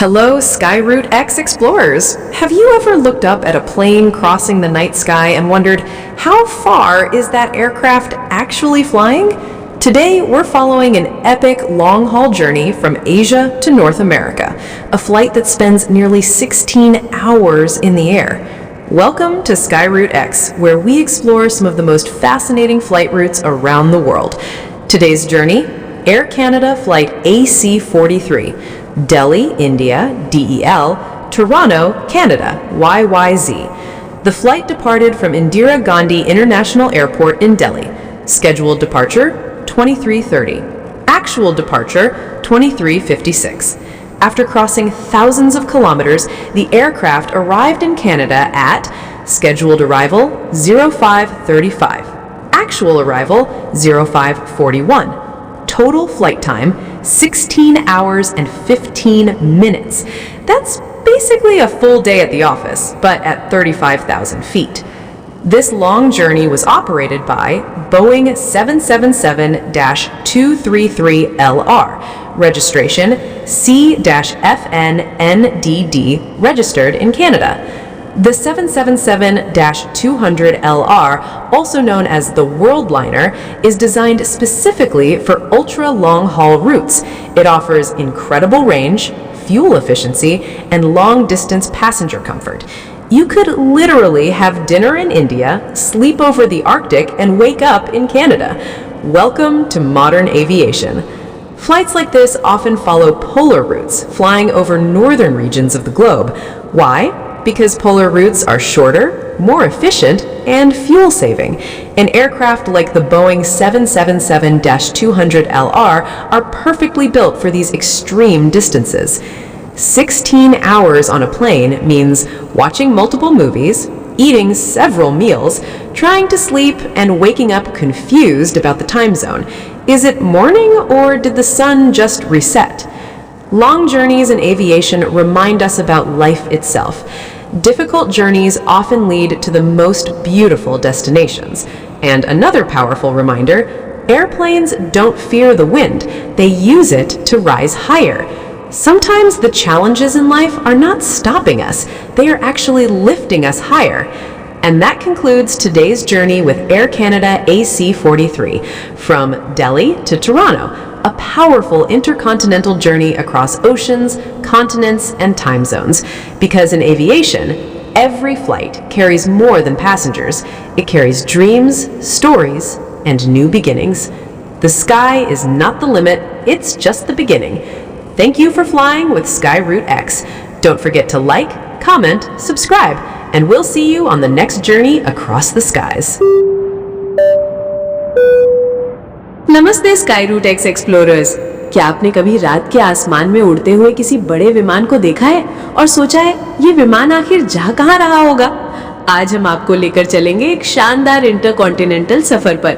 Hello, Skyroute X explorers! Have you ever looked up at a plane crossing the night sky and wondered, how far is that aircraft actually flying? Today, we're following an epic long-haul journey from Asia to North America, a flight that spends nearly 16 hours in the air. Welcome to Skyroute X, where we explore some of the most fascinating flight routes around the world. Today's journey, Air Canada Flight AC43, Delhi, India, DEL, Toronto, Canada, YYZ. The flight departed from Indira Gandhi International Airport in Delhi. Scheduled departure, 23:30. Actual departure, 23:56. After crossing thousands of kilometers, the aircraft arrived in Canada at scheduled arrival 05:35. Actual arrival 05:41. Total flight time 16 hours and 15 minutes. That's basically a full day at the office, but at 35,000 feet. This long journey was operated by Boeing 777-233LR, registration C-FNNDD, registered in Canada. The 777-200LR, also known as the Worldliner, is designed specifically for ultra-long-haul routes. It offers incredible range, fuel efficiency, and long-distance passenger comfort. You could literally have dinner in India, sleep over the Arctic, and wake up in Canada. Welcome to modern aviation. Flights like this often follow polar routes, flying over northern regions of the globe. Why? Because polar routes are shorter, more efficient, and fuel-saving. An aircraft like the Boeing 777-200LR are perfectly built for these extreme distances. 16 hours on a plane means watching multiple movies, eating several meals, trying to sleep, and waking up confused about the time zone. Is it morning or did the sun just reset? Long journeys in aviation remind us about life itself. Difficult journeys often lead to the most beautiful destinations. And another powerful reminder, airplanes don't fear the wind, they use it to rise higher. Sometimes the challenges in life are not stopping us, they are actually lifting us higher. And that concludes today's journey with Air Canada AC43 from Delhi to Toronto, a powerful intercontinental journey across oceans, continents, and time zones. Because in aviation, every flight carries more than passengers. It carries dreams, stories, and new beginnings. The sky is not the limit, it's just the beginning. Thank you for flying with Skyroute X. Don't forget to like, comment, subscribe, and we'll see you on the next journey across the skies. नमस्ते Skyroot x explorers. क्या आपने कभी रात के आसमान में उड़ते हुए किसी बड़े विमान को देखा है और सोचा है ये विमान आखिर जा कहाँ रहा होगा? आज हम आपको लेकर चलेंगे एक शानदार इंटरकॉन्टिनेंटल सफर पर,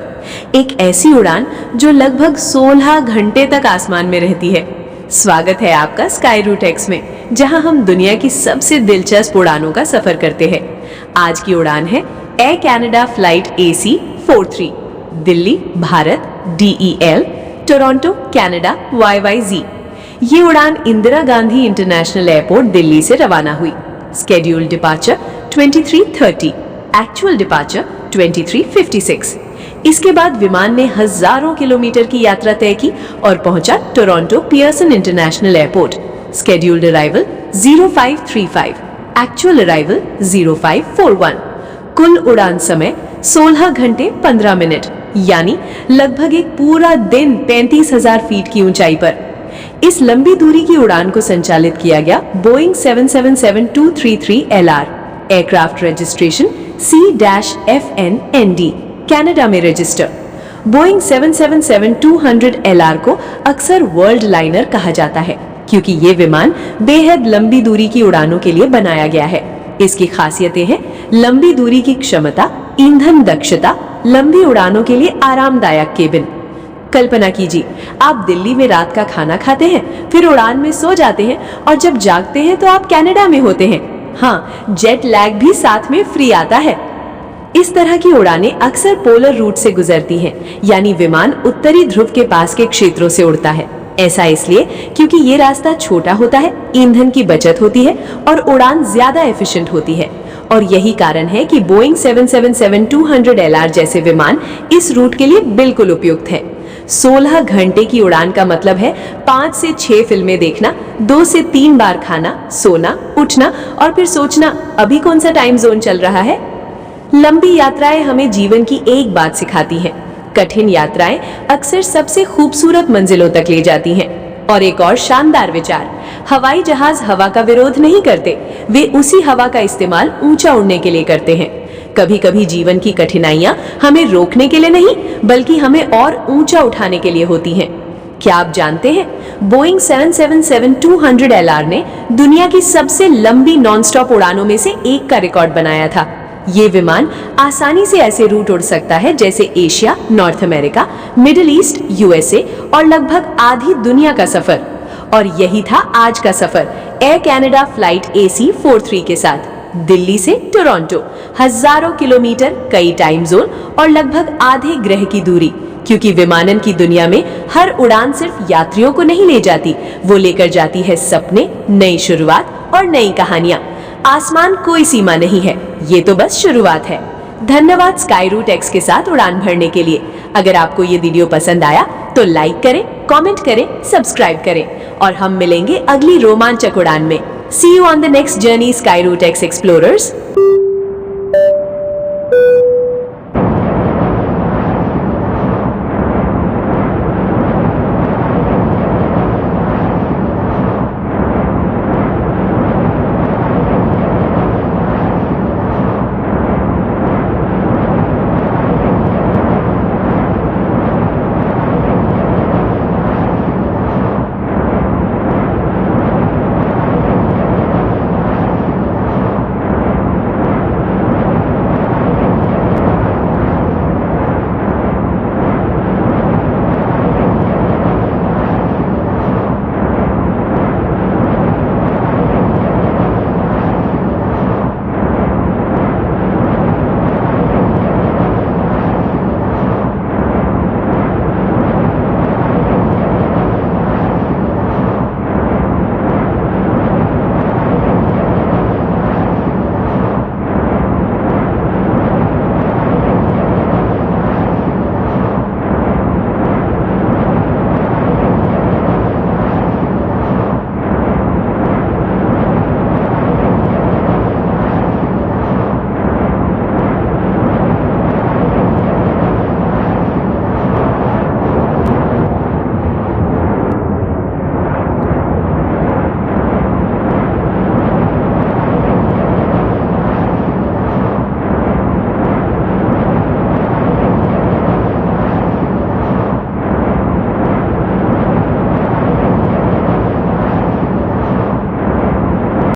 एक ऐसी उड़ान जो लगभग 16 घंटे तक आसमान में रहती है। स्वागत है आपका स्काईरूट एक्स में, जहां हम दुनिया की सबसे दिलचस्प उड़ानों का सफर करते हैं। आज की उड़ान है air Canada flight AC43, Delhi Bharat DEL, Toronto Canada YYZ। ये उड़ान इंदिरा गांधी इंटरनेशनल एयरपोर्ट दिल्ली से रवाना हुई। Scheduled departure 23:30, actual departure 23:56। इसके बाद विमान ने हजारों किलोमीटर की यात्रा तय की और पहुंचा Toronto Pearson international airport. Scheduled arrival 05:35, actual arrival 05:41। कुल उड़ान समय 16 घंटे 15 मिनट, यानी लगभग एक पूरा दिन 35,000 फीट की ऊंचाई पर। इस लंबी दूरी की उड़ान को संचालित किया गया Boeing 777-233LR, aircraft registration C-FNND, Canada में रजिस्टर। बोइंग 777-200LR को अक्सर वर्ल्ड लाइनर कहा जाता है, क्योंकि ये विमान बेहद लंबी दूरी की उड़ानों के लिए बनाया गया है। इसकी खासियतें हैं लंबी दूरी की क्षमता, ईंधन दक्षता, लंबी उड़ानों के लिए आरामदायक केबिन। कल्पना कीजिए, आप दिल्ली में रात का खाना खाते हैं, फिर उड़ान में सो जाते हैं और जब जागते हैं तो आप कनाडा में होते हैं। हाँ, जेट लैग भी साथ में फ्री आता है। इस तरह की उड़ानें अक्सर पोलर रूट से गुजरती हैं, यानी विमान उत्तरी ध्रुव के पास के क्षेत्रों से उड़ता है। ऐसा इसलिए क्योंकि ये रास्ता छोटा होता है, ईंधन की बचत होती है और उड़ान ज्यादा एफिशिएंट होती है। और यही कारण है कि बोइंग 777-200 LR जैसे विमान इस रूट के लिए बिल्कुल उपयुक्त है। 16 घंटे की उड़ान का मतलब है 5 से 6 फिल्में देखना, 2 से 3 बार खाना, सोना, उठना और फिर सोचना अभी कौन सा टाइम जोन चल रहा है। लंबी यात्राएं हमें जीवन की एक बात सिखाती हैं, कठिन यात्राएं अक्सर सबसे खूबसूरत मंजिलों तक ले जाती हैं। और एक और शानदार विचार, हवाई जहाज हवा का विरोध नहीं करते, वे उसी हवा का इस्तेमाल ऊंचा उड़ने के लिए करते हैं। कभी कभी जीवन की कठिनाइयां हमें रोकने के लिए नहीं, बल्कि हमें और ऊंचा उठाने के लिए होती हैं। क्या आप जानते हैं, बोइंग 777-200 LR ने दुनिया की सबसे लंबी नॉनस्टॉप उड़ानों में से एक का रिकॉर्ड बनाया था। ये विमान आसानी से ऐसे रूट उड़ सकता है जैसे Asia, north America, middle east, USA और लगभग आधी दुनिया का सफर। और यही था आज का सफर एयर कनाडा फ्लाइट AC-43 के साथ। दिल्ली से टोरंटो, हजारों किलोमीटर, कई टाइम जोन और लगभग आधे ग्रह की दूरी, क्योंकि विमानन की दुनिया में हर उड़ान सिर्फ यात्रियों को नहीं ले जाती, वो लेकर जाती है सपने, नई शुरुआत और नई कहानियां। आसमान कोई सीमा नहीं है, ये तो बस शुरुआत है। धन्यवाद स्काईरूट एक्स के साथ उड़ान भरने के लिए। अगर आपको ये वीडियो पसंद आया तो लाइक करें, कमेंट करें, सब्सक्राइब करें और हम मिलेंगे अगली रोमांचक उड़ान में। See you on the next journey, Skyroot X Explorers.